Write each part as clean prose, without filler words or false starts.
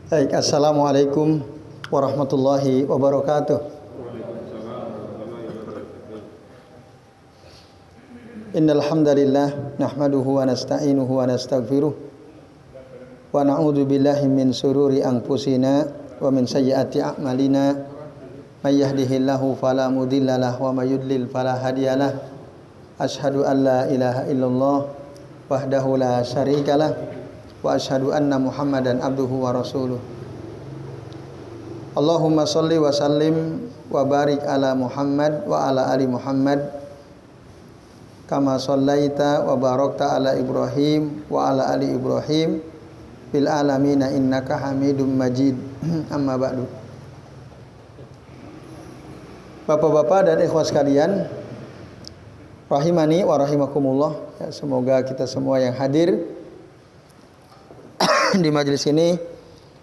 Baik, assalamualaikum warahmatullahi wabarakatuh. Innal hamdalillah nahmaduhu wa nasta'inuhu wa nastaghfiruh wa na'udzu billahi min sururi anfusina wa min sayyiati a'malina may yahdihillahu fala mudhillalah wa may yudlil fala hadiyalah. Asyhadu an la ilaha illallah wahdahu la syarikalah wa asyhadu anna Muhammadan abduhu wa rasuluh. Allahumma shalli wa sallim wa barik ala Muhammad wa ala ali Muhammad kama shallaita wa barakta ala Ibrahim wa ala ali Ibrahim fil alamin innaka Hamidum Majid. Amma ba'du. Bapak-bapak dan ikhwas sekalian, rahimani wa rahimakumullah. Ya, semoga kita semua yang hadir di majelis ini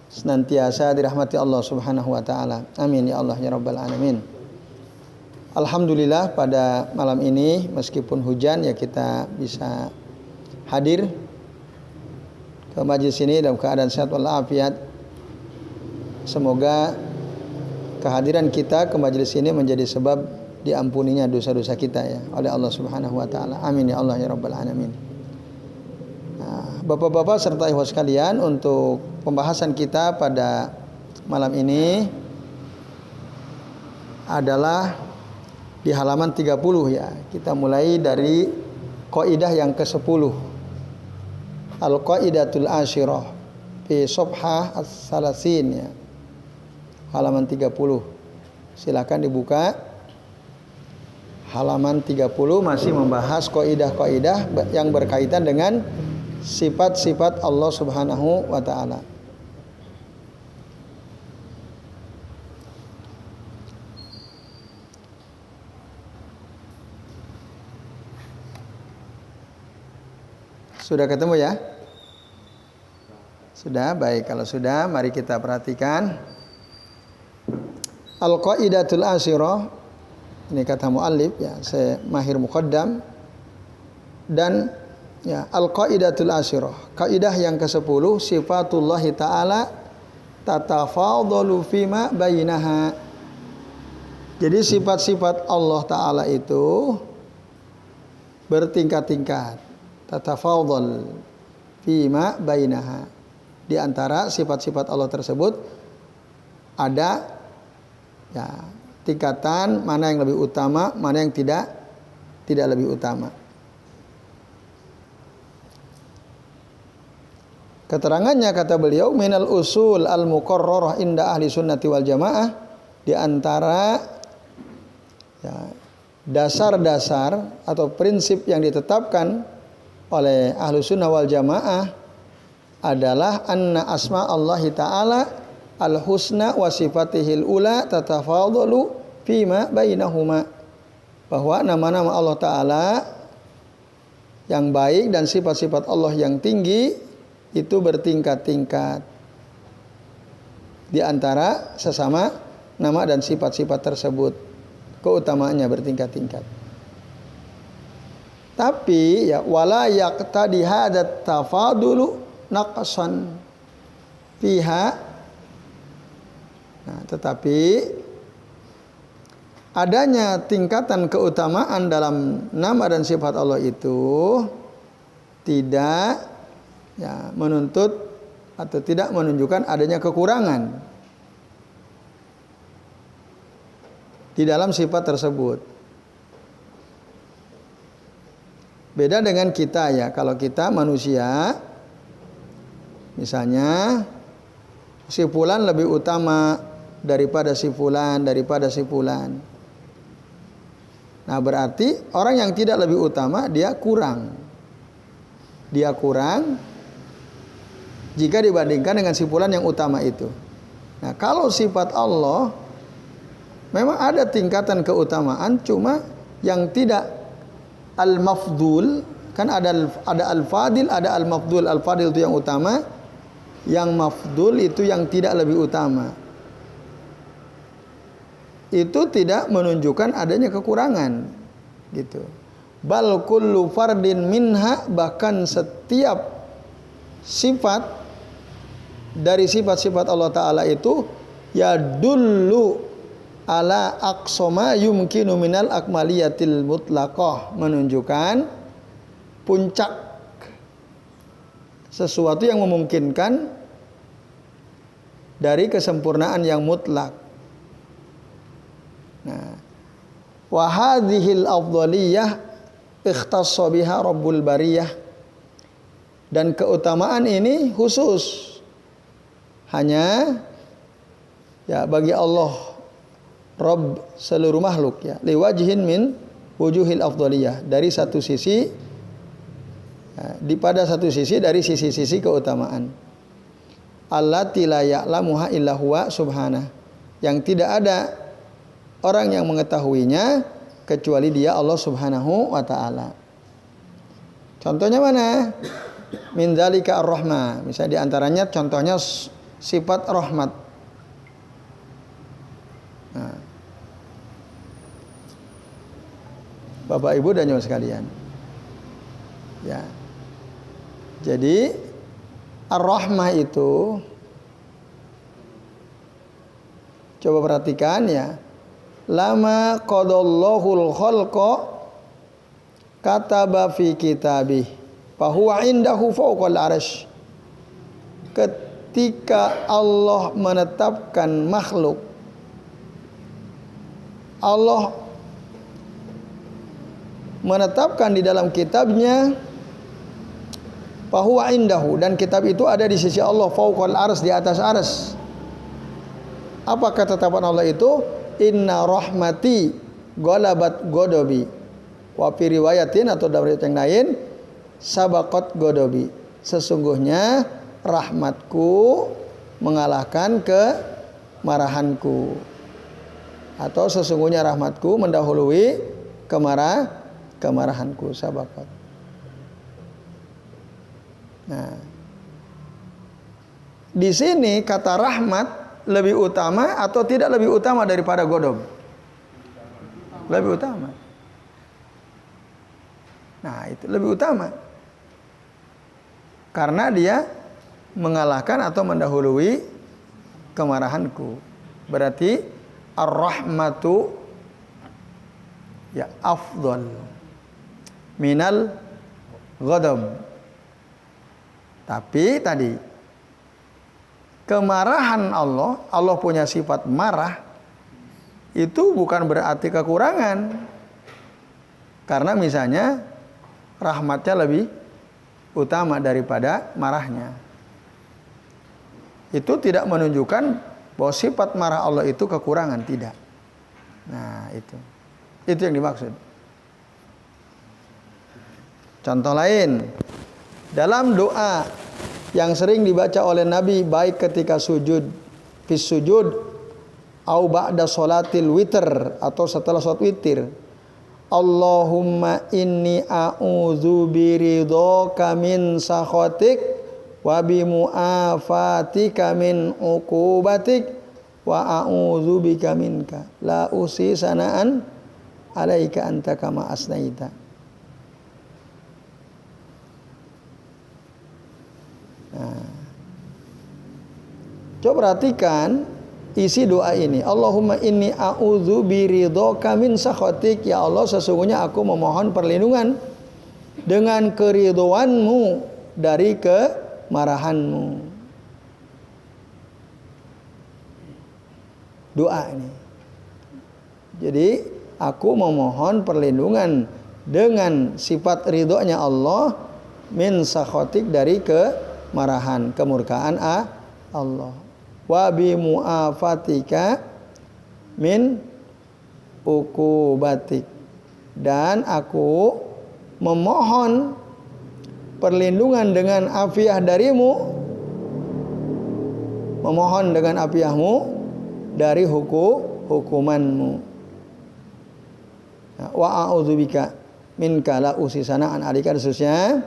senantiasa dirahmati Allah Subhanahu wa taala. Amin ya Allah ya rabbal alamin. Alhamdulillah pada malam ini meskipun hujan ya kita bisa hadir ke majelis ini dalam keadaan sehat walafiat. Semoga kehadiran kita ke majelis ini menjadi sebab diampuninya dosa-dosa kita ya oleh Allah Subhanahu wa taala. Amin ya Allah ya rabbal alamin. Bapak-bapak serta ikhwas sekalian, untuk pembahasan kita pada malam ini adalah di halaman 30 ya. Kita mulai dari kaidah yang ke-10. Al-qaidatul asyirah fi safhah as-salasin ya. Halaman 30. Silakan dibuka. Halaman 30 masih membahas kaidah-kaidah yang berkaitan dengan sifat-sifat Allah Subhanahu wa taala. Sudah ketemu ya? Sudah, baik. Kalau sudah, mari kita perhatikan. Al-qaidatul asyirah. Ini kata muallif ya, saya mahir muqaddam. Dan ya, al-qaidatul asyirah, kaidah yang ke-10, sifatullah taala tatafadalu fima bainaha. Jadi sifat-sifat Allah taala itu bertingkat-tingkat. Tatafadal fima bainaha. Di antara sifat-sifat Allah tersebut ada ya tingkatan, mana yang lebih utama, mana yang tidak lebih utama. Keterangannya kata beliau, minal usul al-muqarrarah inda ahli sunnati wal jamaah, di antara ya, dasar-dasar atau prinsip yang ditetapkan oleh ahli sunnah wal jamaah adalah anna asma Allah ta'ala al-husna wa sifatihil ula tatafadalu fima bainahuma. Bahwa nama-nama Allah ta'ala yang baik dan sifat-sifat Allah yang tinggi itu bertingkat-tingkat di antara sesama nama dan sifat-sifat tersebut. Keutamaannya bertingkat-tingkat. Tapi ya wala yaqtadi hadat tafadulu naqsan fiha. Nah, tetapi adanya tingkatan keutamaan dalam nama dan sifat Allah itu tidak ya menuntut atau tidak menunjukkan adanya kekurangan di dalam sifat tersebut. Beda dengan kita ya, kalau kita manusia misalnya si fulan lebih utama daripada si fulan. Nah, berarti orang yang tidak lebih utama dia kurang jika dibandingkan dengan si fulan yang utama itu. Nah, kalau sifat Allah memang ada tingkatan keutamaan, cuma yang tidak al-mafdul, kan ada al-fadil, ada al-mafdul. Al-fadil itu yang utama, yang mafdul itu yang tidak lebih utama. Itu tidak menunjukkan adanya kekurangan, gitu. Bal kullu fardin minha, bahkan setiap sifat dari sifat-sifat Allah Ta'ala itu ya dullu ala aqsama yumkinu minal akmaliyatil mutlaqah, menunjukkan puncak sesuatu yang memungkinkan dari kesempurnaan yang mutlak. Nah, wa hadhil afdhaliyah ikhtassa biha rabbul bariyah, dan keutamaan ini khusus hanya ya bagi Allah Rabb seluruh makhluk, ya liwajhin min wujuhil afdhaliyah, dari satu sisi ya, pada satu sisi dari sisi-sisi keutamaan. Allati la ya'lamuha illa huwa subhanah, yang tidak ada orang yang mengetahuinya kecuali Dia, Allah Subhanahu wa taala. Contohnya mana? Min dzalika ar-rahmah. Misalnya di antaranya contohnya sifat rahmat. Nah, Bapak Ibu dan Nyonya sekalian. Ya. Jadi ar-rahmah itu, coba perhatikan ya. Lama qadallahul khalqa kataba fi kitabih fa huwa indahu fawqal arsy. Ketika Allah menetapkan makhluk, Allah menetapkan di dalam kitabnya fa huwa indahu, dan kitab itu ada di sisi Allah, fawqal arsy, di atas arsy. Apa ketetapan Allah itu? Inna rahmati ghalabat ghadabi. Wa fi riwayatin, atau dalam riwayat yang lain, sabaqat ghadabi. Sesungguhnya rahmatku mengalahkan kemarahanku. Atau sesungguhnya rahmatku mendahului kemarahanku, sabaqat. Nah, di sini kata rahmat lebih utama atau tidak lebih utama daripada ghadab? Lebih utama. Nah, itu lebih utama. Karena dia mengalahkan atau mendahului kemarahanku. Berarti ar-rahmatu ya afdal minal ghadab. Tapi tadi kemarahan Allah, Allah punya sifat marah, itu bukan berarti kekurangan. Karena misalnya rahmatnya lebih utama daripada marahnya. Itu tidak menunjukkan bahwa sifat marah Allah itu kekurangan, tidak. Nah, itu yang dimaksud. Contoh lain, dalam doa yang sering dibaca oleh Nabi baik ketika sujud, fis sujud, au ba'da sholatil witr, atau setelah sholat witir. Allahumma inni a'udzu biridhoka min sakhatik wa bi mu'afatika min uqubatik wa a'udzu bika minka la usi sanaan alaika anta kama asnaita. Nah, coba perhatikan isi doa ini. Allahumma inni a'udzu biridhoka min sakhatik. Ya Allah, sesungguhnya aku memohon perlindungan dengan keridhoanmu dari kemarahanmu. Doa ini. Jadi aku memohon perlindungan dengan sifat ridhonya Allah, min sakhatik, dari kemarahan, kemurkaan Allah. Wa bi mu'afatika min uqubatik, dan aku memohon perlindungan dengan afiah darimu, memohon dengan afiahmu dari hukumanmu. Nah, wa a'udzubika minka la usisanaan alika, khususnya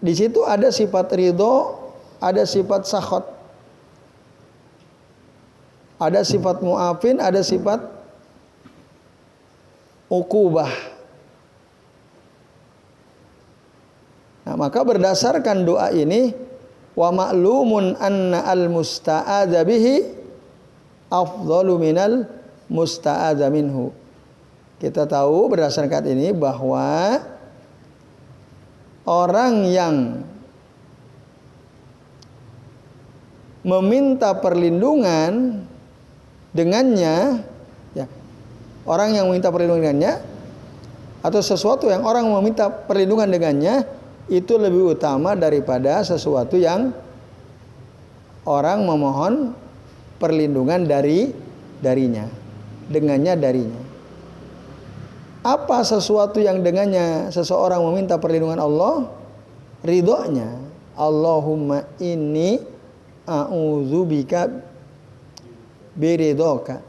di situ ada sifat ridho, ada sifat sakhot, ada sifat mu'afin, ada sifat uqubah. Nah, maka berdasarkan doa ini Wa ma'lumun anna al-musta'adza bihi afdalu minal musta'adza minhu. Kita tahu berdasarkan ini bahwa orang yang meminta perlindungan dengannya, ya, orang yang meminta perlindungan dengannya atau sesuatu yang orang meminta perlindungan dengannya itu lebih utama daripada sesuatu yang orang memohon perlindungan darinya, darinya. Apa sesuatu yang dengannya seseorang meminta perlindungan Allah? Ridhonya. Allahumma inni a'udzubika biridhoka.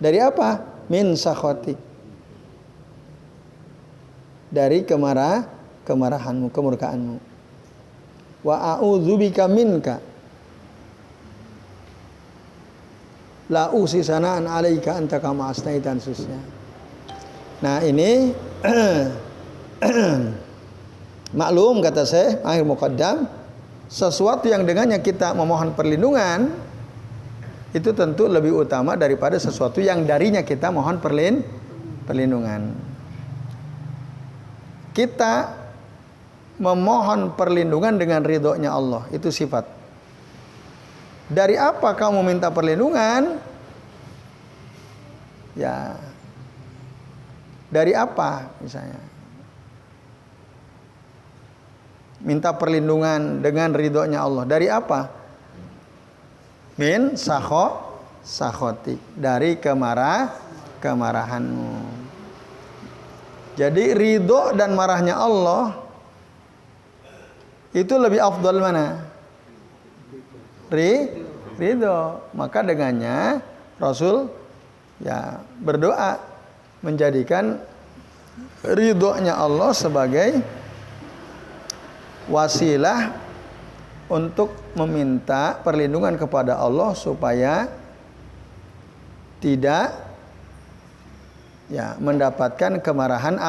Dari apa? Min sakhatik. Dari kemarahanmu, kemurkaanmu. Wa a'udzubika minka. La usi sanaan alaika anta kama asnaita susnya. Nah, ini maklum kata saya akhir muqaddam, sesuatu yang dengannya kita memohon perlindungan itu tentu lebih utama daripada sesuatu yang darinya kita mohon perlindungan. Kita memohon perlindungan dengan ridhonya Allah, itu sifat. Dari apa kamu minta perlindungan? Ya, dari apa misalnya? Minta perlindungan dengan ridhonya Allah. Dari apa? Min sakhotik. Dari kemarahanmu. Jadi ridho dan marahnya Allah itu lebih afdal mana? Ridho. Maka dengannya Rasul ya berdoa menjadikan ridhonya Allah sebagai wasilah untuk meminta perlindungan kepada Allah supaya tidak ya mendapatkan kemarahan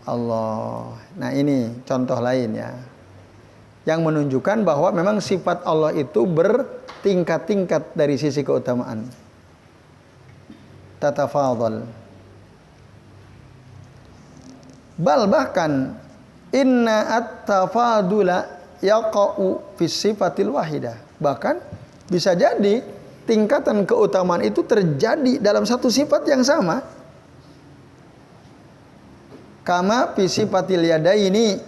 Allah. Nah, ini contoh lain ya, yang menunjukkan bahwa memang sifat Allah itu bertingkat-tingkat dari sisi keutamaan. Tatafadhal. Bal bahkan inna at-tafadula yaqa'u fi sifatil wahidah. Bahkan bisa jadi tingkatan keutamaan itu terjadi dalam satu sifat yang sama. Kama fi sifatil yadaini.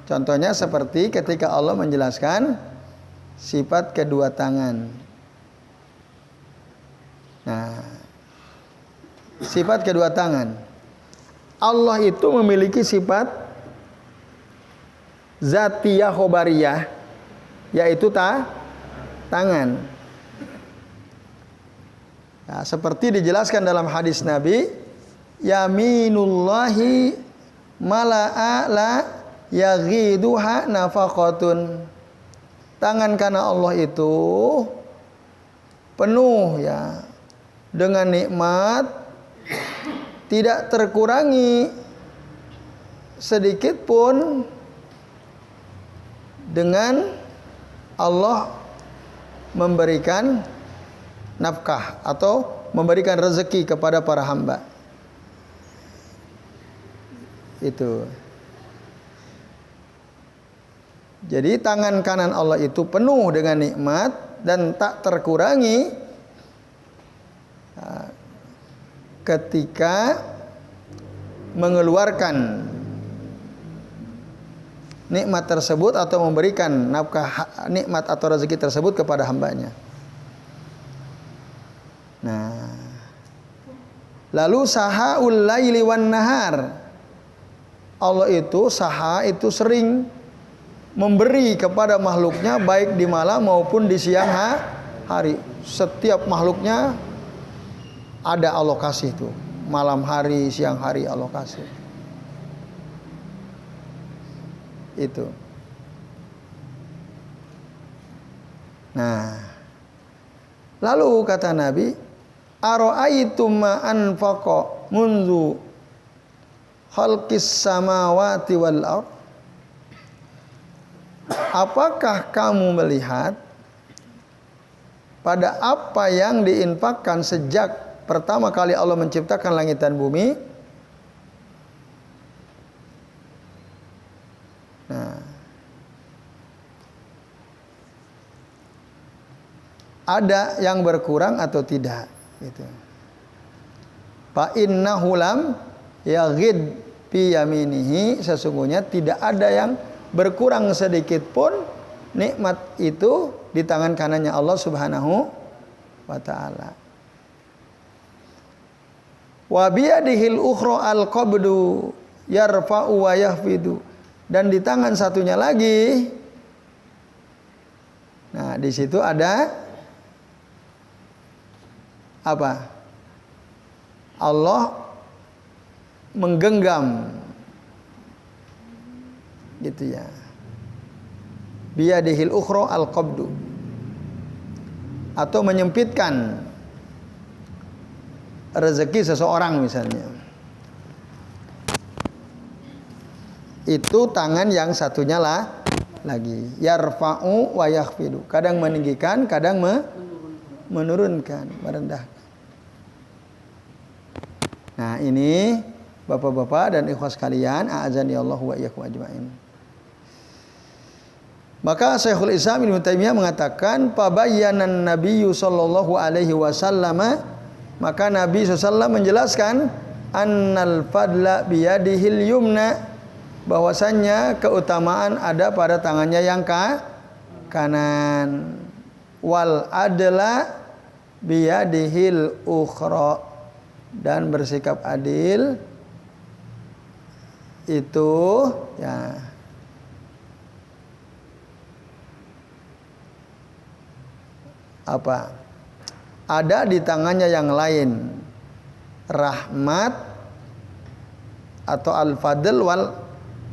Contohnya seperti ketika Allah menjelaskan sifat kedua tangan. Nah, sifat kedua tangan. Allah itu memiliki sifat zatiyah khobariyah, yaitu tangan. Nah, seperti dijelaskan dalam hadis Nabi, yaminullahi mala'a la yaghiduha nafaqatun. Tangan kanan Allah itu penuh ya dengan nikmat, tidak terkurangi sedikit pun dengan Allah memberikan nafkah atau memberikan rezeki kepada para hamba. Itu. Jadi tangan kanan Allah itu penuh dengan nikmat dan tak terkurangi ketika mengeluarkan nikmat tersebut atau memberikan nafkah nikmat atau rezeki tersebut kepada hambanya. Nah, lalu sahaul laili wan nahar. Allah itu saha itu sering memberi kepada makhluknya baik di malam maupun di siang hari. Setiap makhluknya ada alokasi itu. Malam hari, siang hari alokasi. Itu. Nah, lalu kata Nabi, ara'aitum ma anfaqa munzu khalqis samawati wal ardh. apakah kamu melihat pada apa yang diinfakkan sejak pertama kali Allah menciptakan langit dan bumi? Nah, ada yang berkurang atau tidak gitu. Fa innahu lam yaghid fi yaminihi, sesungguhnya tidak ada yang berkurang sedikit pun nikmat itu di tangan kanannya Allah Subhanahu wa taala. Wa biyadihil ukhra al-qabdu yarfa'u wa yahfidu, dan di tangan satunya lagi, nah di situ ada apa? Allah menggenggam gitu ya. Biyadihil ukhra al-qabdu, atau menyempitkan rezeki seseorang misalnya. Itu tangan yang satunya lah lagi. Yarfa'u wa yakhfidu, kadang meninggikan, kadang menurunkan, merendahkan. Nah, ini Bapak-bapak dan ikhwas sekalian, a'azani Allah wa iyyakum ajmain. Maka Syekhul Islam Ibnu Taimiyah mengatakan, "Pabayyanan Nabiyyu sallallahu alaihi wasallam", maka Nabi sallallahu menjelaskan, "Annal fadla biyadihil yumna", bahwasannya keutamaan ada pada tangannya yang kanan. Wal adla biyadihil ukhra, dan bersikap adil itu ya apa? Ada di tangannya yang lain. Rahmat atau al-fadl wal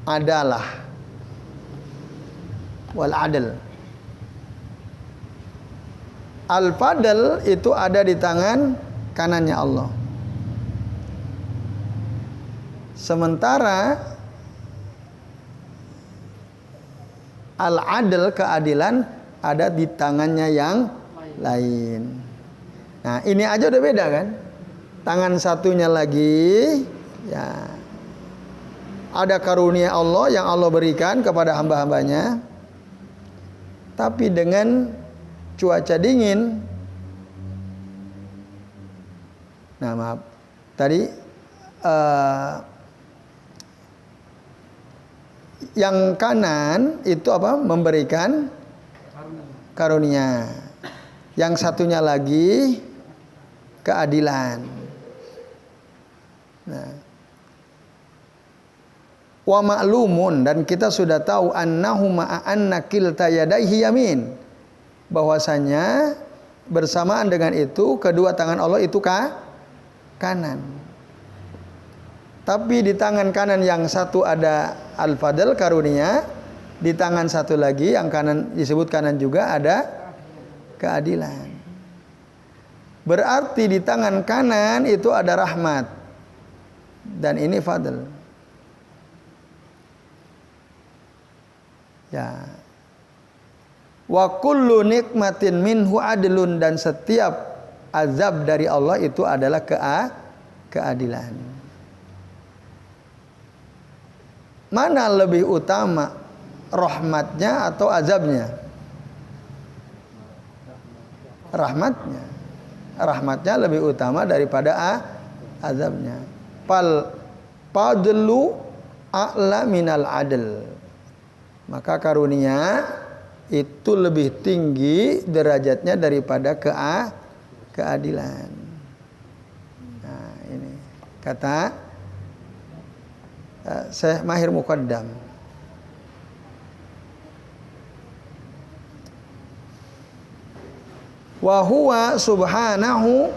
adalah. Wal adl. Al-fadl itu ada di tangan kanannya Allah. Sementara al-adl, keadilan, ada di tangannya yang lain. Nah, ini aja udah beda kan? Tangan satunya lagi ya ada karunia Allah yang Allah berikan kepada hamba-hambanya. Tapi dengan cuaca dingin. Nah, maaf. Tadi yang kanan itu apa? Memberikan karunia. Yang satunya lagi keadilan. Nah, wa ma'lumun, dan kita sudah tahu annahu ma'anna kilta yadaihi yamin, bahwasanya bersamaan dengan itu kedua tangan Allah itu kanan. Tapi di tangan kanan yang satu ada al-fadl, karunia, di tangan satu lagi yang kanan disebut kanan juga ada keadilan. Berarti di tangan kanan itu ada rahmat, dan ini fadl. Ya. Wa kullu nikmatin minhu adlun, dan setiap azab dari Allah itu adalah keadilan. Mana lebih utama, rahmatnya atau azabnya? Rahmatnya. Rahmatnya lebih utama daripada azabnya. Fal fadlu a'la minal adl. Maka karunia itu lebih tinggi derajatnya daripada keadilan. Nah, ini kata Syekh Mahir Muqaddam. Wa huwa subhanahu,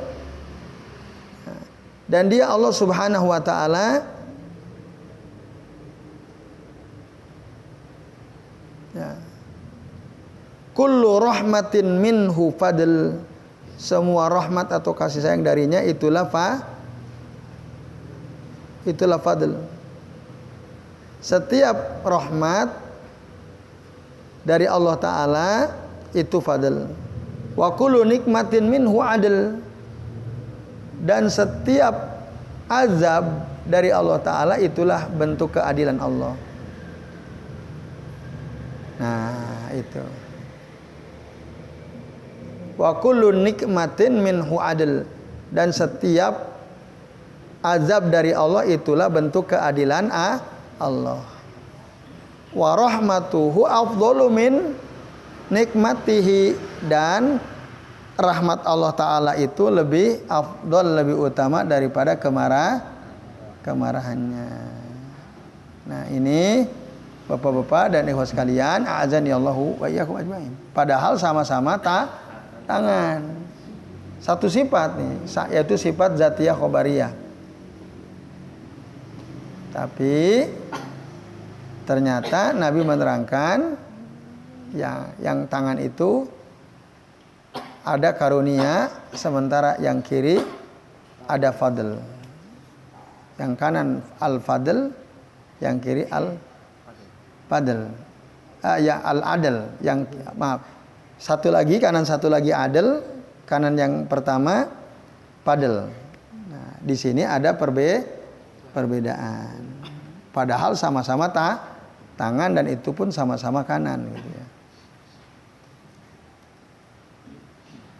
dan dia Allah Subhanahu wa taala ya. Kullu rahmatin minhu fadl, semua rahmat atau kasih sayang darinya itulah fadl. Setiap rahmat dari Allah Ta'ala itu fadl. Wa kullu nikmatin minhu adl. Dan setiap azab dari Allah Ta'ala itulah bentuk keadilan Allah. Nah itu. Wa kullu nikmatin minhu adl. Dan setiap azab dari Allah itulah bentuk keadilan Allah. Wa rahmatuhu afdalu min nikmatihi. Dan rahmat Allah Ta'ala itu lebih afdal, lebih utama daripada kemarahannya. Nah ini bapak-bapak dan ikhwas sekalian, a'azani Allahu wa iyyakum ajmain. Padahal sama-sama tangan. Satu sifat nih, yaitu sifat zatiyah khobariyah. Tapi ternyata Nabi menerangkan yang tangan itu ada karunia, sementara yang kiri ada fadl. Yang kanan al-fadl, yang kiri al-fadl. Ya al-adl, yang maaf. Satu lagi kanan, satu lagi adl. Kanan yang pertama fadl. Nah, di sini ada perbedaan. Padahal sama-sama tangan dan itu pun sama-sama kanan gitu ya.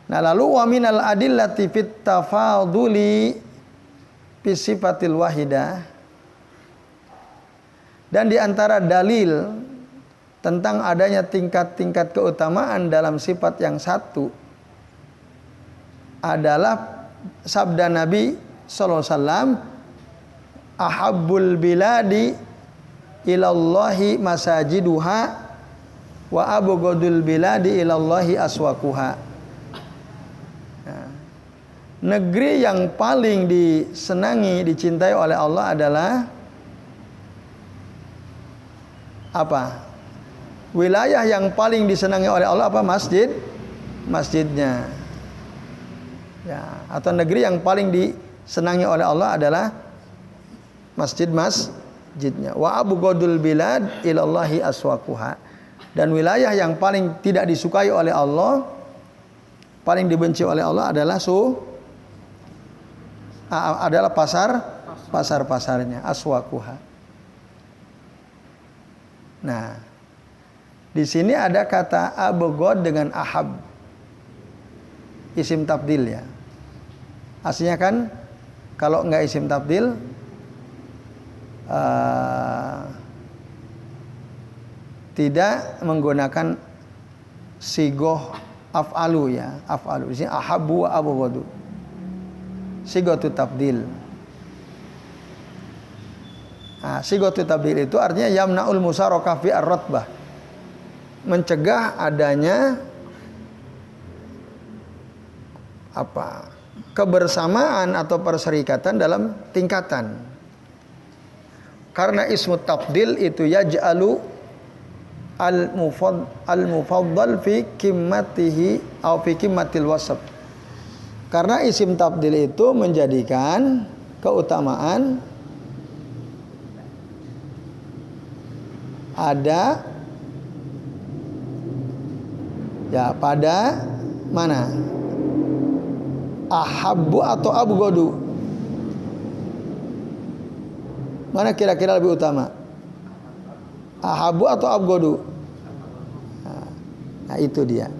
Nah lalu wa minal adillati fit tafaduli fi sifatil wahidah. Dan di antara dalil tentang adanya tingkat-tingkat keutamaan dalam sifat yang satu adalah sabda Nabi sallallahu alaihi wasallam, ahabbul biladi ilallahi masajiduha wa abghadul biladi ilallahi aswaquha. Negeri yang paling disenangi, dicintai oleh Allah adalah apa? Wilayah yang paling disenangi oleh Allah apa? Masjidnya. Ya, atau negeri yang paling disenangi oleh Allah adalah masjidnya. Wa abghadul bilad ilallahi aswaquha. Dan wilayah yang paling tidak disukai oleh Allah, paling dibenci oleh Allah adalah pasar-pasarnya, aswaquha. Nah, di sini ada kata abghad dengan ahab, isim tabdil ya. Aslinya kan kalau enggak isim tabdil tidak menggunakan sigoh af'alu ya, af'alu. Di sini ahabbu wa abghadu. Sigatu tabdil. Nah, sigatu tabdil itu artinya yamna'ul musyarakah fi ar-ratbah. Mencegah adanya apa? Kebersamaan atau perserikatan dalam tingkatan. Karena ismu tabdil itu yaj'alu al-mufaddal fi kimmatihi atau fi kimmatil wasf. Karena isim tabdil itu menjadikan keutamaan ada ya pada mana? Ahabbu atau abghadu? Mana kira-kira lebih utama? Ahabbu atau abghadu? Nah, itu dia.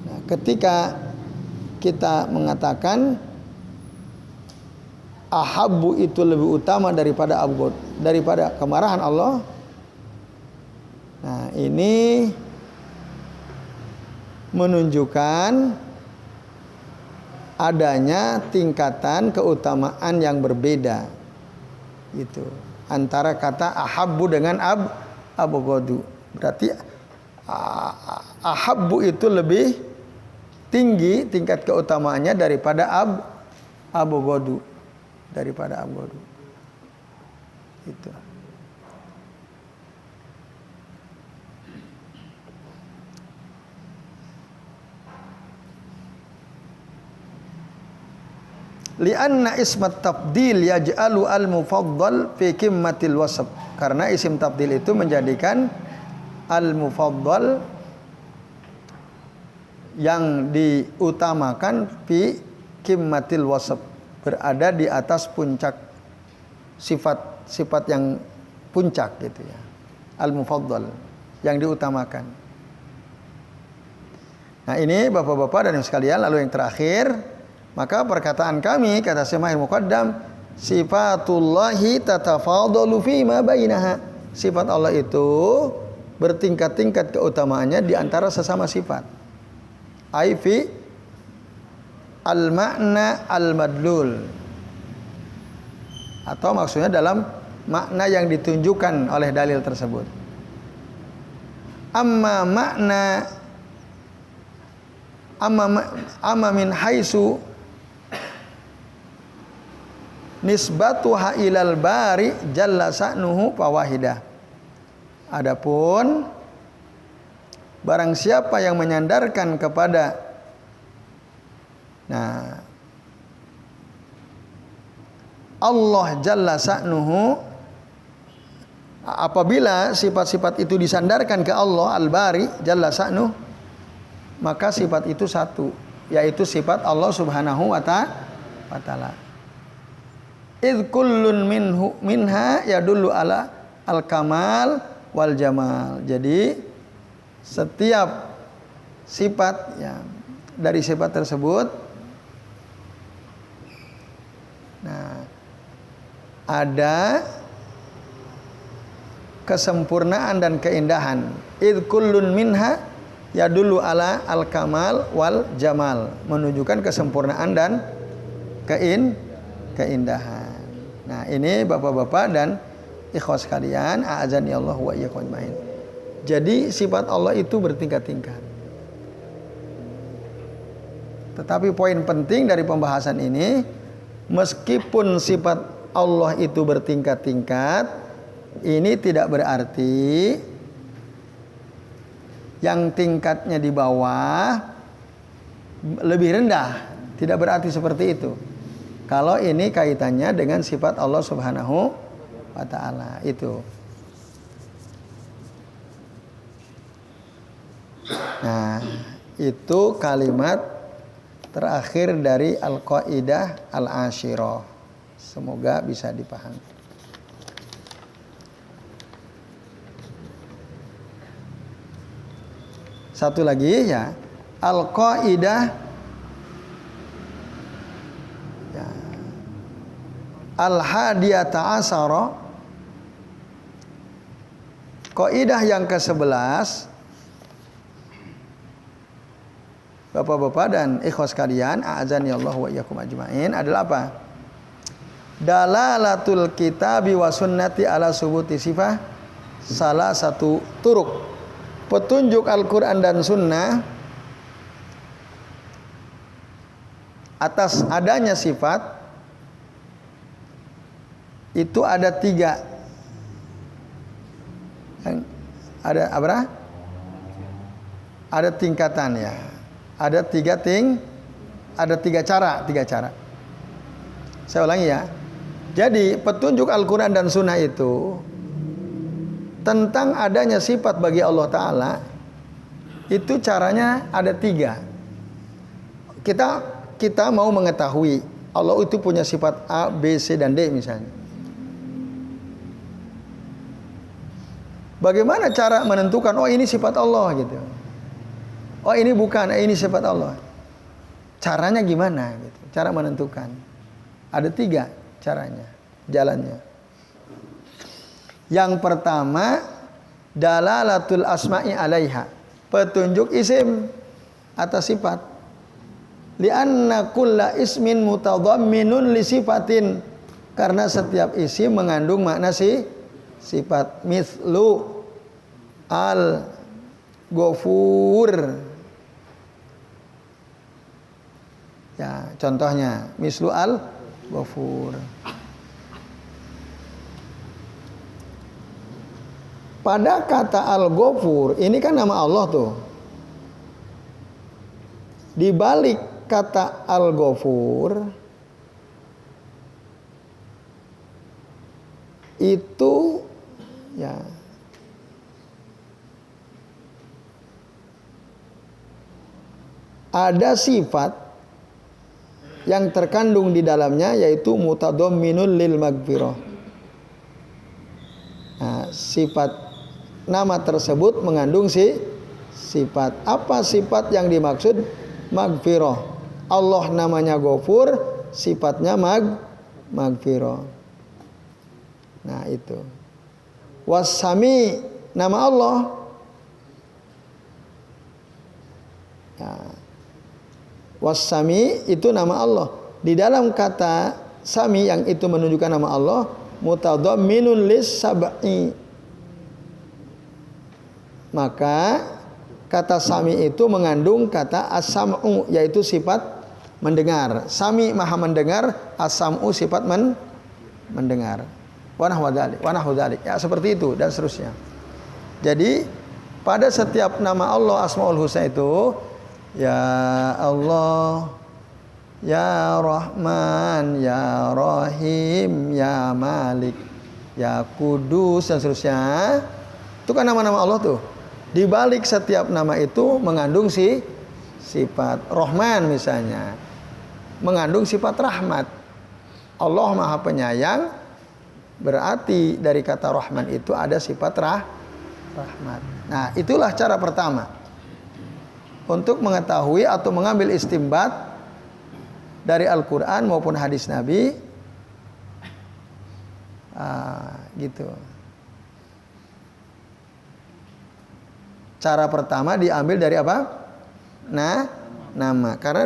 Nah, ketika kita mengatakan ahabbu itu lebih utama daripada abghad, daripada kemarahan Allah. Nah, ini menunjukkan adanya tingkatan keutamaan yang berbeda. Itu antara kata ahabbu dengan abghadu. Berarti ahabbu itu lebih tinggi tingkat keutamaannya daripada abghadu, daripada abghadu. Itu. Lianna ismat tabdil yaj'alu al-mufaddal fi qimmatil wasf. Karena isim tabdil itu menjadikan al-mufaddal yang diutamakan fi qimmatil wasf, berada di atas puncak sifat yang puncak gitu ya. Al-mufaddal yang diutamakan. Nah, ini Bapak-bapak dan Ibu sekalian, lalu yang terakhir, maka perkataan kami kata Syekh Muqaddam, sifatullahi tatafadalu fi ma bainaha. Sifat Allah itu bertingkat-tingkat keutamaannya di antara sesama sifat. Ai fi al-makna al-madlul. Atau maksudnya dalam makna yang ditunjukkan oleh dalil tersebut. Amma min haitsu nisbatuha ilal bari jalla sa'nuhu fawahidah. Adapun barang siapa yang menyandarkan kepada Allah jalla sa'nuhu, apabila sifat-sifat itu disandarkan ke Allah al-bari jalla sa'nuhu, maka sifat itu satu, yaitu sifat Allah subhanahu wa ta'ala. Idh kullun minha yadullu ala al-kamal wal jamal. Jadi setiap sifat ya, dari sifat tersebut ada kesempurnaan dan keindahan. Idh kullun minha yadullu ala al-kamal wal jamal, menunjukkan kesempurnaan dan keindahan. Nah, ini Bapak-bapak dan ikhwas sekalian, a'azani Allah wa iyyakum ajmain. Jadi sifat Allah itu bertingkat-tingkat. Tetapi poin penting dari pembahasan ini, meskipun sifat Allah itu bertingkat-tingkat, ini tidak berarti yang tingkatnya di bawah lebih rendah. Tidak berarti seperti itu. Kalau ini kaitannya dengan sifat Allah subhanahu wa ta'ala itu. Nah, itu kalimat terakhir dari Al-Qaidah Al-Ashirah. Semoga bisa dipahami. Satu lagi ya, Al-Qaidah Al-Hadiyata Asara, kaidah yang ke-11, Bapak-bapak dan ikhwas sekalian, a'azani Allah wa iyyakum ajmain, adalah apa? Dalalatul kitabi wa sunnati ala subuti sifah. Salah satu turuk petunjuk Al-Quran dan Sunnah atas adanya sifat itu ada tiga. Ada apa? Ada tingkatan ya. Ada tiga cara. Saya ulangi ya. Jadi petunjuk Al-Quran dan Sunnah itu tentang adanya sifat bagi Allah Ta'ala, itu caranya ada tiga. Kita mau mengetahui Allah itu punya sifat A, B, C, dan D misalnya. Bagaimana cara menentukan, oh ini sifat Allah gitu. Oh ini bukan, ini sifat Allah. Caranya gimana gitu. Cara menentukan. Ada tiga caranya, jalannya. Yang pertama, dalalatul asma'i alaiha, petunjuk isim atas sifat. Lianna kulla ismin mutadhamminun li sifatin, karena setiap isim mengandung makna sifat. Mithlu al-ghafur, ya contohnya mislu al-ghafur. Pada kata al-ghafur ini kan nama Allah tuh. Di balik kata al-ghafur itu ya ada sifat yang terkandung di dalamnya yaitu mutadamminul lil magfirah. Nah, sifat nama tersebut mengandung sifat. Apa sifat yang dimaksud? Magfirah. Allah namanya Ghafur, sifatnya magfirah. Nah, itu. Was-Sami, nama Allah. Nah, Was-Sami itu nama Allah. Di dalam kata Sami yang itu menunjukkan nama Allah, mutadamminun lis-sab'i. Maka kata Sami itu mengandung kata as-sam'u, yaitu sifat mendengar. Sami maha mendengar, as-sam'u sifat mendengar. Wa nahwu dzalik. Ya, seperti itu dan seterusnya. Jadi pada setiap nama Allah Asmaul Husna itu, ya Allah, ya Rahman, ya Rahim, ya Malik, ya Kudus dan seterusnya. Itu kan nama-nama Allah tuh. Di balik setiap nama itu mengandung sifat. Rahman misalnya mengandung sifat rahmat. Allah Maha Penyayang, berarti dari kata Rahman itu ada sifat rahmat. Nah, itulah cara pertama untuk mengetahui atau mengambil istimbat dari Al-Quran maupun hadis Nabi. Gitu. Cara pertama diambil dari apa? Nah, nama. Karena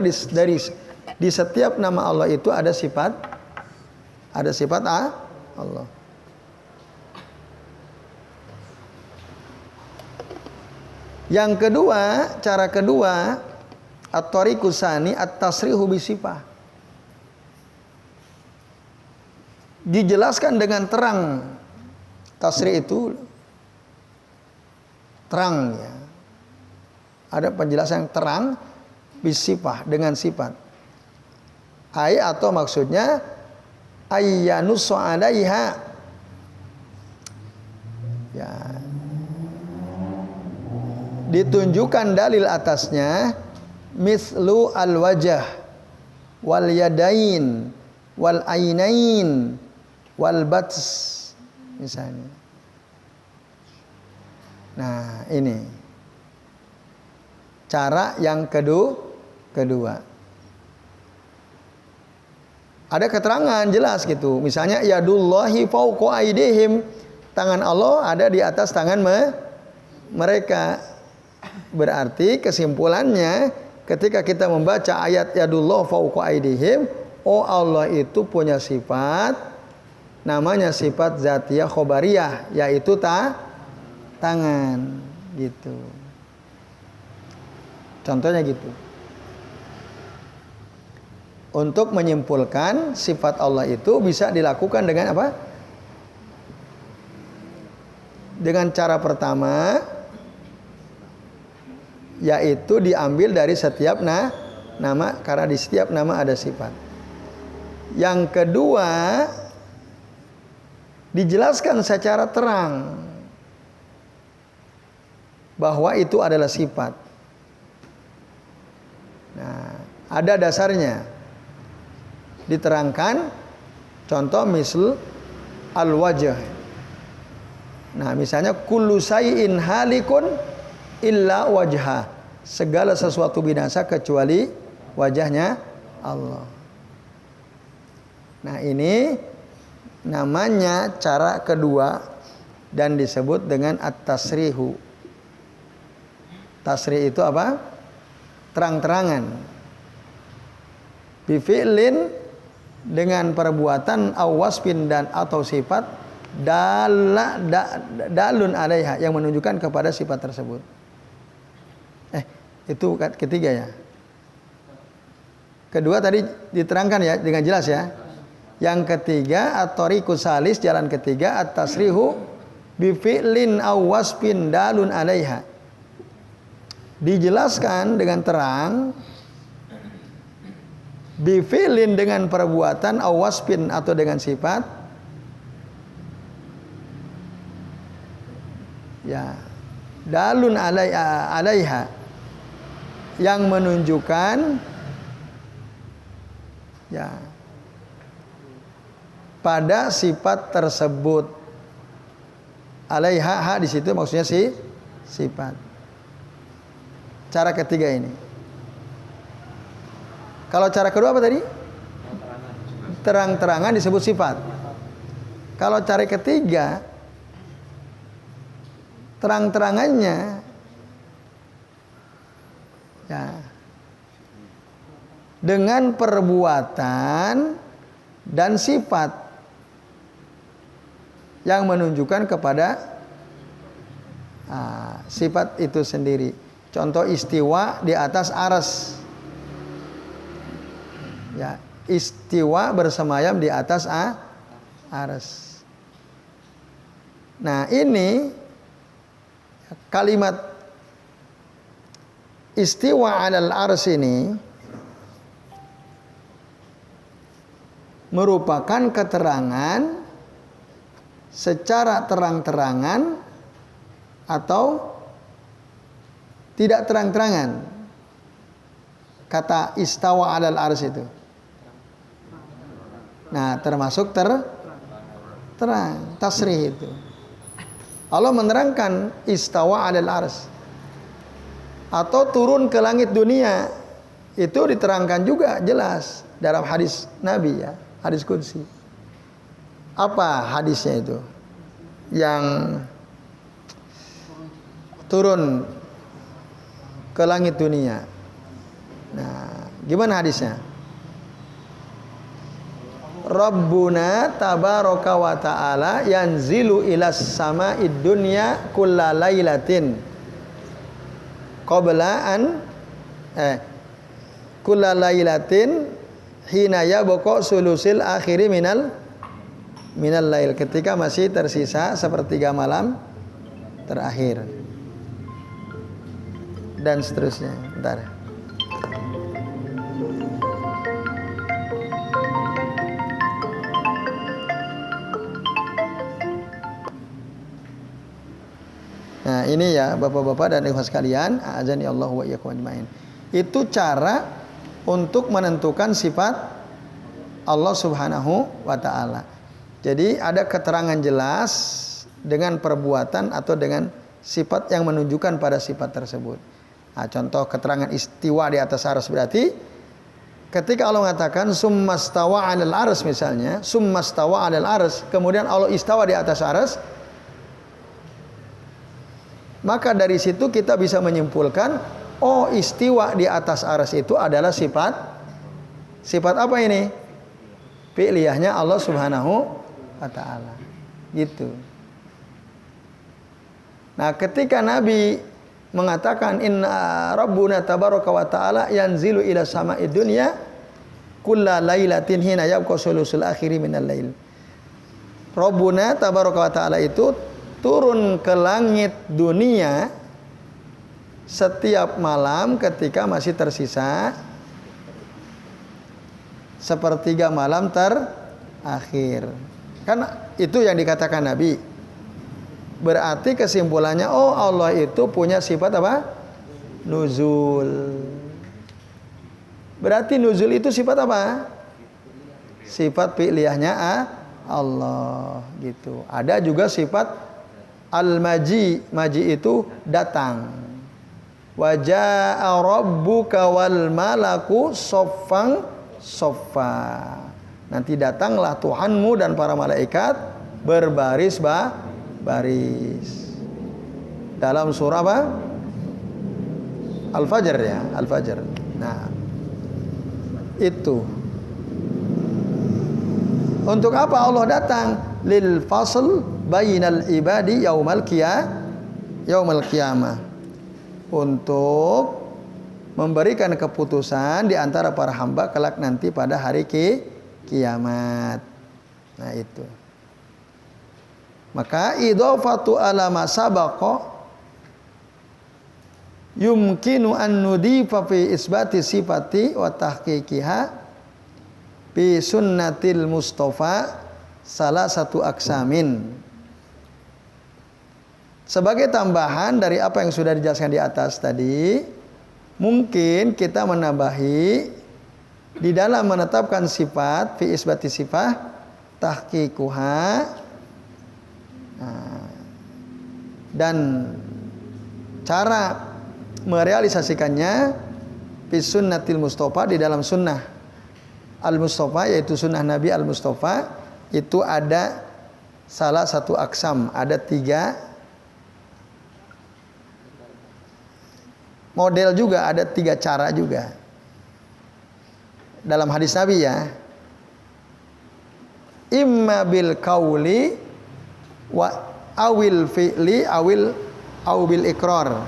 di setiap nama Allah itu ada sifat Allah. Yang kedua, cara kedua, at-tariqus tsani at-tasrihu bisifah. Dijelaskan dengan terang. Tasrih itu terang ya. Ada penjelasan yang terang bisifah dengan sifat. Atau maksudnya ayyanus 'alaiha. Ya. Ditunjukkan dalil atasnya mislu al-wajah wal yadain wal ainain wal bats misalnya. Nah, ini cara yang kedua. Ada keterangan jelas gitu. Misalnya yadullahi fawqa aydihim, tangan Allah ada di atas tangan mereka. Berarti kesimpulannya ketika kita membaca ayat yadullah fawqa aydihim, oh Allah itu punya sifat namanya sifat zatiyah khobariyah, yaitu tangan gitu. Contohnya gitu. Untuk menyimpulkan sifat Allah itu bisa dilakukan dengan apa? Dengan cara pertama, yaitu diambil dari setiap nama, karena di setiap nama ada sifat. Yang kedua, dijelaskan secara terang bahwa itu adalah sifat. Nah, ada dasarnya. Diterangkan, contoh misal al-wajh. Nah, misalnya kullu syai'in halikun illa wajha. Segala sesuatu binasa kecuali wajahnya Allah. Nah, ini namanya cara kedua dan disebut dengan at-tasrihu. Tasrih itu apa? Terang-terangan. Bifi'lin, dengan perbuatan awasfin dan atau sifat dalun alaiha, yang menunjukkan kepada sifat tersebut. Itu ketiga ya. Kedua tadi diterangkan ya dengan jelas ya. Yang ketiga at-tariqus salis, jalan ketiga at-tasrihu bi fi'lin aw wasfin dalun 'alaiha. Dijelaskan dengan terang bi fi'lin, dengan perbuatan, aw wasfin atau dengan sifat, ya dalun 'alaiha, yang menunjukkan ya pada sifat tersebut. Alaiha, ha di situ maksudnya sifat. Cara ketiga ini. Kalau cara kedua apa tadi? Terang-terangan disebut sifat. Kalau cara ketiga, terang-terangannya ya dengan perbuatan dan sifat yang menunjukkan kepada sifat itu sendiri. Contoh istiwa di atas aras. Ya, istiwa bersemayam di atas aras. Nah, ini kalimat istiwa 'alal ars ini merupakan keterangan secara terang-terangan atau tidak terang-terangan. Kata istawa 'alal ars itu. Nah, termasuk terang, tasrih itu. Allah menerangkan istawa 'alal ars. Atau turun ke langit dunia. Itu diterangkan juga jelas dalam hadis Nabi ya, hadis qudsi. Apa hadisnya itu? Yang turun ke langit dunia. Nah, gimana hadisnya? Rabbuna tabaraka wa ta'ala yanzilu ilas sama'id dunya kulla lailatin qabla an kulla lailatin hina yabqa sulusil akhiri minal lail, ketika masih tersisa sepertiga malam terakhir dan seterusnya. Bentar. Nah, ini ya Bapak-bapak dan ikhwan sekalian, azani Allah wa iyyakum ajmain. Itu cara untuk menentukan sifat Allah Subhanahu wa taala. Jadi ada keterangan jelas dengan perbuatan atau dengan sifat yang menunjukkan pada sifat tersebut. Nah, contoh keterangan istiwa di atas arsy berarti ketika Allah mengatakan summastawa 'alal arsy misalnya, summastawa 'alal arsy, kemudian Allah istawa di atas arsy, maka dari situ kita bisa menyimpulkan, oh istiwa di atas arsy itu adalah sifat apa ini? Fi'liyahnya Allah Subhanahu wa taala. Gitu. Nah, ketika Nabi mengatakan inna rabbuna tabaraka wa taala yanzilu ila sama'id dunya kulla lailatin hina yabqa sulusul akhiri minal lail. Rabbuna tabaraka wa taala itu turun ke langit dunia setiap malam ketika masih tersisa sepertiga malam terakhir. Kan itu yang dikatakan Nabi. Berarti kesimpulannya, oh Allah itu punya sifat apa? Nuzul. Berarti nuzul itu sifat apa? Sifat fi'liyahnya Allah gitu. Ada juga sifat al-maji, maji itu datang. Wa jaa rabbuka wal malaku soffan soffa. Nanti datanglah Tuhanmu dan para malaikat berbaris baris. Dalam surah apa? Al-Fajr ya, Al-Fajr. Nah, itu. Untuk apa Allah datang? Lil fasl bainal ibadi yaumal qiyamah. Untuk memberikan keputusan di antara para hamba kelak nanti pada hari kiamat. Nah, itu. Maka idhafatu ala ma sabaqa yumkinu an nudifa fi isbati sifati wa tahqiqiha bi sunnatil mustafa salah satu aksamin. Sebagai tambahan dari apa yang sudah dijelaskan di atas tadi, mungkin kita menambahi di dalam menetapkan sifat fi isbati sifat tahqiquha, dan cara merealisasikannya fi sunnatil mustafa, di dalam sunnah al-mustafa, yaitu sunnah Nabi al-mustafa. Itu ada salah satu aksam, ada 3 model juga, ada 3 cara juga dalam hadis Nabi ya. Imma bil qauli wa awil fi'li au bil iqrar.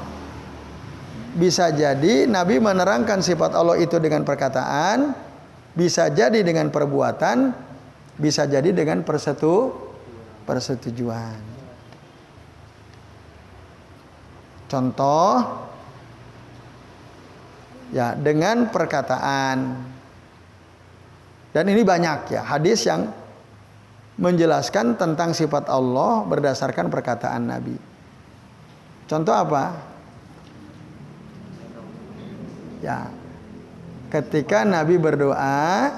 Bisa jadi Nabi menerangkan sifat Allah itu dengan perkataan, bisa jadi dengan perbuatan, bisa jadi dengan persetujuan. Contoh ya, dengan perkataan. Dan ini banyak ya hadis yang menjelaskan tentang sifat Allah berdasarkan perkataan Nabi. Contoh apa? Ya, ketika Nabi berdoa,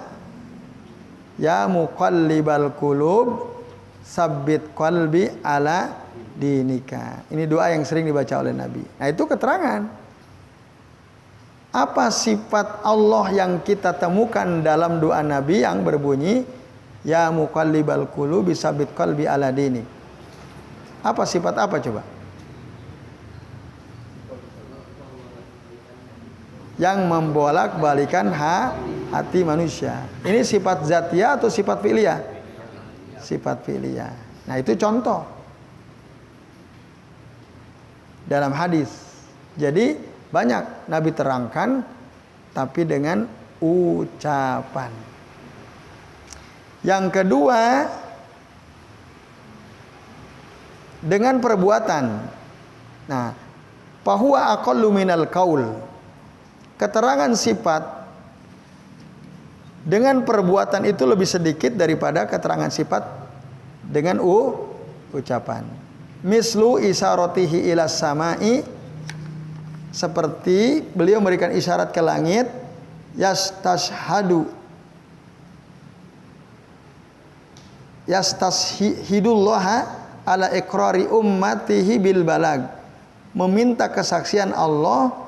ya muqallibal qulub sabbit qalbi ala dinika. Ini doa yang sering dibaca oleh Nabi. Nah, itu keterangan apa sifat Allah yang kita temukan dalam doa Nabi yang berbunyi ya muqallibal qulubi tsabbit qalbi ala dinik. Apa sifat apa coba? Yang membolak-balikan hati manusia. Ini sifat zatiyah atau sifat fi'liyah? Sifat fi'liyah. Nah, itu contoh dalam hadis. Jadi banyak Nabi terangkan, tapi dengan ucapan. Yang kedua, dengan perbuatan. Nah, fahuwa aqallu minal qaul. Keterangan sifat dengan perbuatan itu lebih sedikit daripada keterangan sifat dengan ucapan. Mislu isaratihi ilas samai, seperti beliau memberikan isyarat ke langit, yastashhidullaha ala iqrari ummatihi bil balag, meminta kesaksian Allah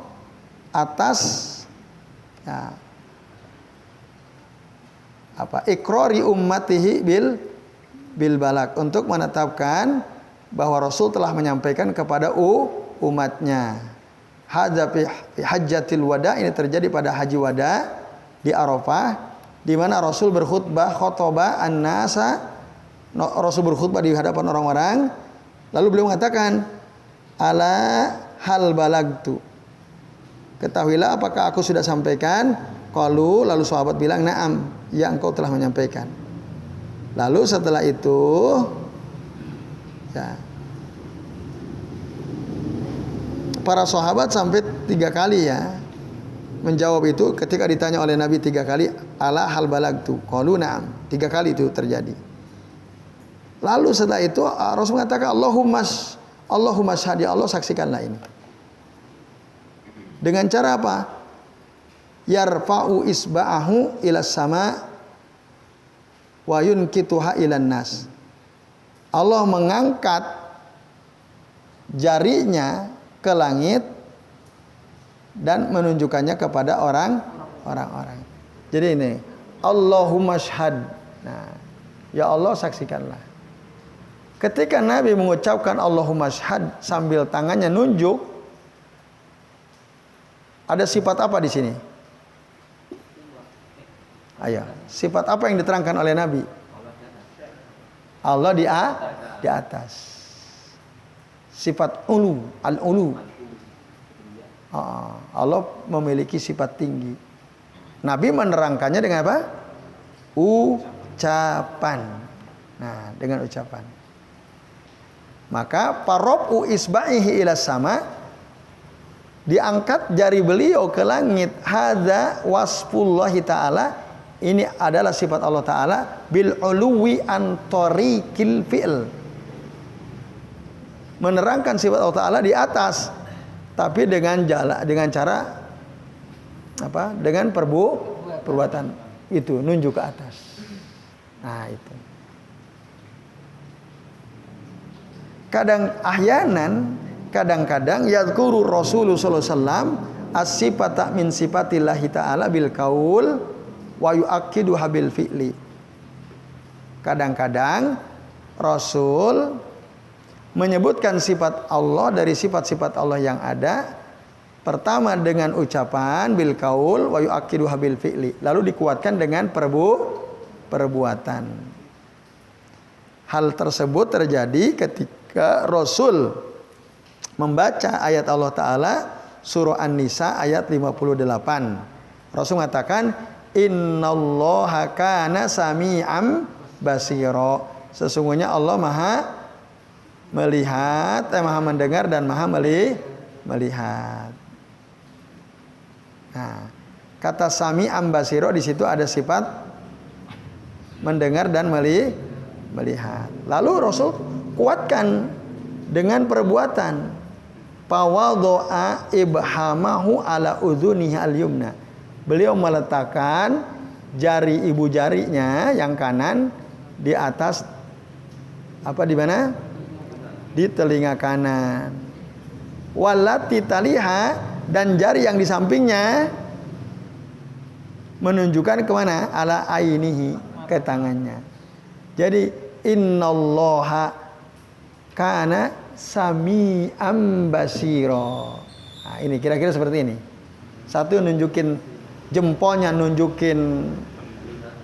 atas ya, iqrari ummatihi bil balag, untuk menetapkan bahwa Rasul telah menyampaikan kepada umatnya. Hadza fi hajjatil wada, ini terjadi pada haji wada di Arafah, di mana Rasul berkhutbah khotoba an-nasa, Rasul berkhutbah di hadapan orang-orang, lalu beliau mengatakan ala hal balagtu, ketahuilah apakah aku sudah sampaikan? Qalu, lalu sahabat bilang na'am, ya engkau telah menyampaikan. Lalu setelah itu ya, para sahabat sampai 3 kali ya menjawab itu. Ketika ditanya oleh Nabi 3 kali, ala hal balagtu, qalu na'am, 3 kali itu terjadi. Lalu setelah itu Rasul mengatakan Allahumma syahad, ya Allah saksikanlah ini. Dengan cara apa? Yarfa'u isba'ahu ilas sama wa yunkituha ilan nas. Allah mengangkat jarinya ke langit dan menunjukkannya kepada orang-orang. Jadi ini Allahumma syahad. Nah, ya Allah saksikanlah. Ketika Nabi mengucapkan Allahumma syahad sambil tangannya nunjuk, ada sifat apa di sini? Ayo, sifat apa yang diterangkan oleh Nabi? Allah di atas. Sifat ulu, al-ulu. Allah memiliki sifat tinggi. Nabi menerangkannya dengan apa? Ucapan. Nah, dengan ucapan. Maka parobu isba'ihi ila sama, diangkat jari beliau ke langit. Hadza wasfullahi ta'ala, ini adalah sifat Allah Ta'ala bil uluwi an tariqil fi'l, menerangkan sifat Allah Ta'ala di atas, tapi dengan cara Dengan perbuatan itu nunjuk ke atas. Nah, itu. Kadang-kadang yadhkuru Rasulullah sallallahu alaihi wasallam as-sifata min sifatillahi ta'ala bil qaul wa yu'akkidu bil fi'li. Kadang-kadang Rasul menyebutkan sifat Allah dari sifat-sifat Allah yang ada, pertama dengan ucapan bil qaul wa yu'akkidu bil fi'li, lalu dikuatkan dengan perbuatan. Hal tersebut terjadi ketika Rasul membaca ayat Allah Ta'ala surah An-Nisa ayat 58. Rasul mengatakan innallaha kana sami'an basira. Sesungguhnya Allah Maha melihat, Maha mendengar dan Maha melihat. Nah, kata sami'an basira di situ ada sifat mendengar dan melihat. Lalu Rasul kuatkan dengan perbuatan. Fawadha'a ibhamahu ala udhunihi al-yumna. Beliau meletakkan jari ibu jarinya yang kanan di atas di mana? Di telinga kanan. Wallati taliha, dan jari yang di sampingnya menunjukkan kemana? Ala ainihi, ke tangannya. Jadi innallaha kana sami'an basira. Nah, ini kira-kira seperti ini. Satu nunjukin jempolnya, nunjukin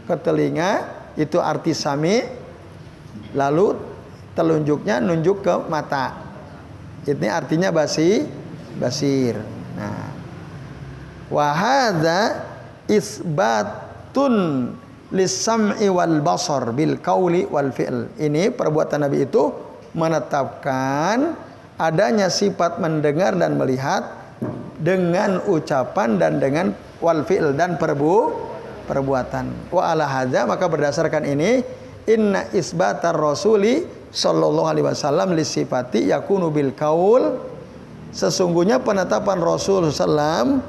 ke telinga, itu arti sami. Lalu telunjuknya nunjuk ke mata. Ini artinya basir. Nah, wa hadza isbatun lis-sam'i wal basar bil qauli wal fi'l. Ini perbuatan Nabi itu menetapkan adanya sifat mendengar dan melihat dengan ucapan dan dengan wal fi'l dan perbuatan. Wa ala hadza, maka berdasarkan ini inna isbatar rasuli sallallahu alaihi wasallam li sifati yakunu bil qaul. Sesungguhnya penetapan Rasul sallam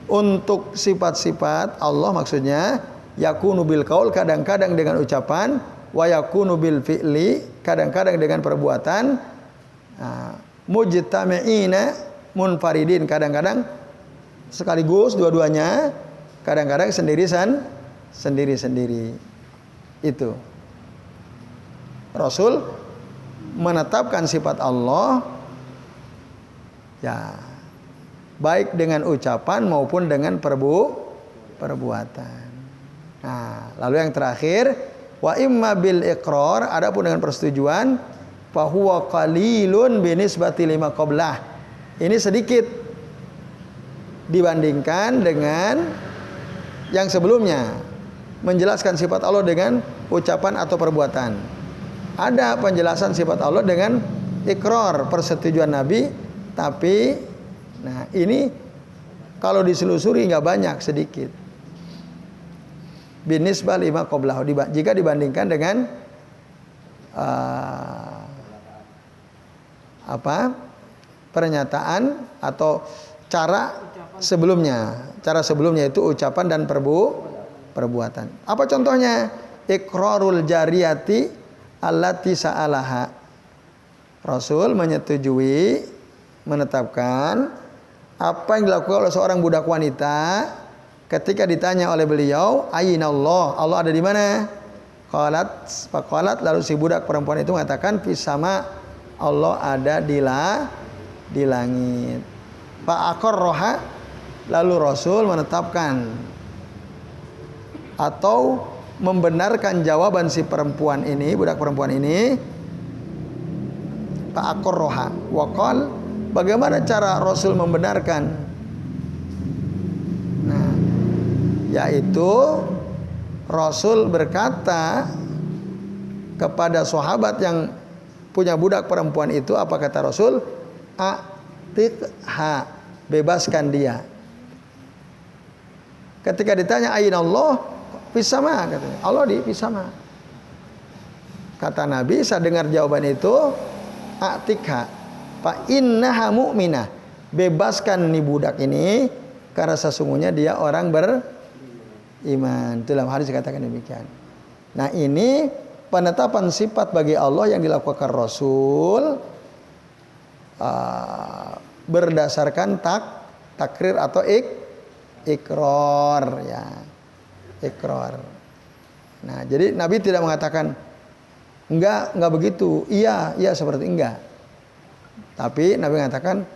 untuk sifat-sifat Allah maksudnya yakunu bil qaul, kadang-kadang dengan ucapan, wa yakunu bil fi'li, kadang-kadang dengan perbuatan, mujtami'ina munfaridin, kadang-kadang sekaligus dua-duanya, kadang-kadang sendiri-sendiri. Itu Rasul menetapkan sifat Allah ya baik dengan ucapan maupun dengan perbuatan. Nah, lalu yang terakhir wa imma bil iqrar, adapun dengan persetujuan, fa huwa qalilun binisbati lima qablah. Ini sedikit dibandingkan dengan yang sebelumnya, menjelaskan sifat Allah dengan ucapan atau perbuatan. Ada penjelasan sifat Allah dengan ikrar, persetujuan Nabi, tapi nah ini kalau diselusuri nggak banyak, sedikit. Binisbah lima qablahu, jika dibandingkan dengan pernyataan atau cara sebelumnya. Cara sebelumnya itu ucapan dan perbuatan. Apa contohnya? Iqrarul jariyati allati sa'alaha. Rasul menyetujui, menetapkan apa yang dilakukan oleh seorang budak wanita ketika ditanya oleh beliau, Ainallah, Allah ada di mana? Qalat, lalu si budak perempuan itu mengatakan, fis sama, Allah ada di langit. Fa aqarraha, lalu Rasul menetapkan atau membenarkan jawaban si perempuan ini, budak perempuan ini. Fa aqarraha wa qala, bagaimana cara Rasul membenarkan? Nah, yaitu Rasul berkata kepada sahabat yang punya budak perempuan itu, apa kata Rasul? Atiqha, bebaskan dia. Ketika ditanya Ainallah, fisama, katanya. Allah di fisama. Kata Nabi, saya dengar jawaban itu, Atiqha fa innaha mu'minah, bebaskan nih budak ini karena sesungguhnya dia orang beriman. Dalam hadis dikatakan demikian. Nah, ini penetapan sifat bagi Allah yang dilakukan Rasul berdasarkan takrir atau ikrar ya. Ikrar. Nah, jadi Nabi tidak mengatakan enggak begitu. Iya seperti enggak. Tapi Nabi mengatakan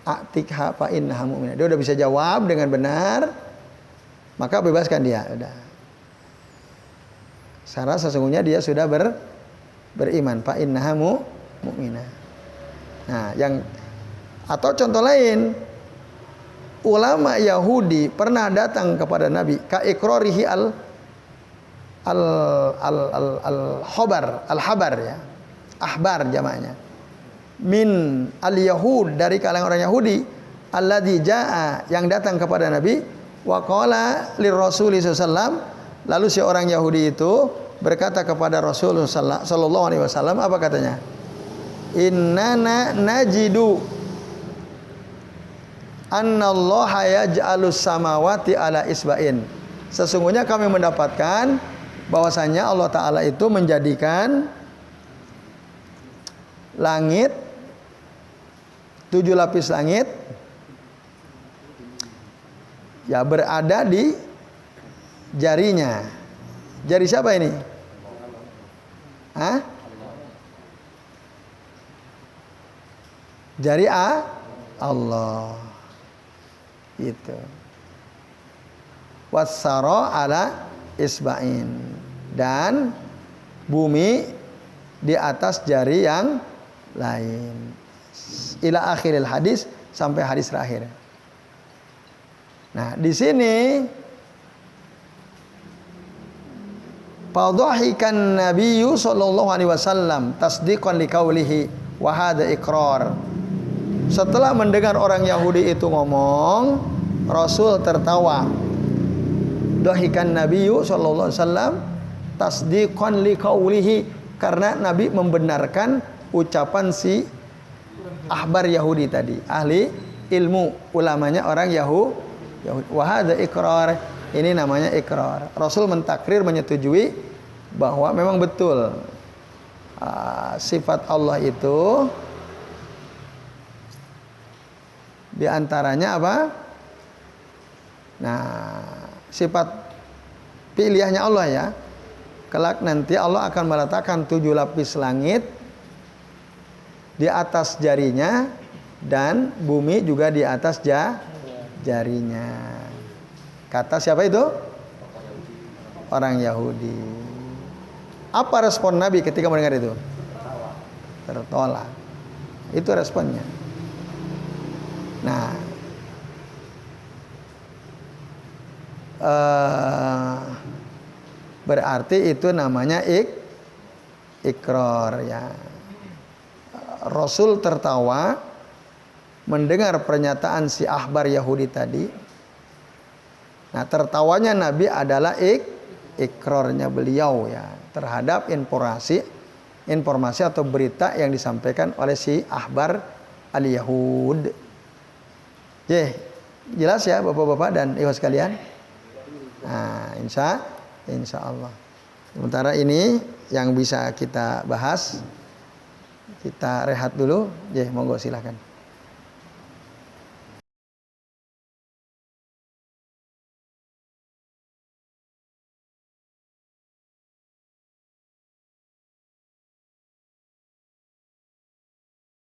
atikha fa innaha mu'minah. Dia udah bisa jawab dengan benar, maka bebaskan dia, udah. Karena sesungguhnya dia sudah beriman, fa innaha mu'minah. Nah, atau contoh lain, ulama Yahudi pernah datang kepada Nabi ka ikrarihi al-habar ya. Ahbar jamaknya. Min al-yahud, dari kalangan orang Yahudi, alladzi jaa, yang datang kepada Nabi, wa qala lirrasuli sallallahu, lalu si orang Yahudi itu berkata kepada Rasul sallallahu alaihi wasallam, apa katanya? Innana najidu annallaha yaj'alus samawati ala isba'in. Sesungguhnya kami mendapatkan bahwasanya Allah Ta'ala itu menjadikan langit, 7 lapis langit ya berada di jarinya. Jari siapa ini? Hah? Jari Allah. Itu. Wassara ala isba'in. Dan bumi di atas jari yang lain. Ila akhiril hadis, sampai hadis terakhir. Nah, di sini fadhahikan nabiyyu sallallahu alaihi wasallam tasdiqan liqaulihi wa hadza iqrar. Setelah mendengar orang Yahudi itu ngomong, Rasul tertawa. Dhahikan nabiyyu sallallahu alaihi wasallam tasdiqan liqaulihi, karena Nabi membenarkan ucapan si ahbar Yahudi tadi, ahli ilmu, ulamanya orang Yahudi. Wa hadza iqrar, ini namanya ikrar. Rasul mentakrir, menyetujui bahwa memang betul sifat Allah itu di antaranya apa? Nah, sifat pilihannya Allah ya. Kelak nanti Allah akan meletakkan 7 lapis langit di atas jarinya, dan bumi juga di atas jarinya. Kata siapa itu? Orang Yahudi. Apa respon Nabi ketika mendengar itu? Tertolak. Itu responnya. Nah, berarti itu namanya ikrar ya. Rasul tertawa mendengar pernyataan si ahbar Yahudi tadi. Nah, tertawanya Nabi adalah ikrarnya beliau ya terhadap informasi atau berita yang disampaikan oleh si ahbar al-Yahud. Jelas ya Bapak-bapak dan Ibu sekalian? Nah, insya Allah. Sementara ini yang bisa kita bahas. Kita rehat dulu. Monggo silakan.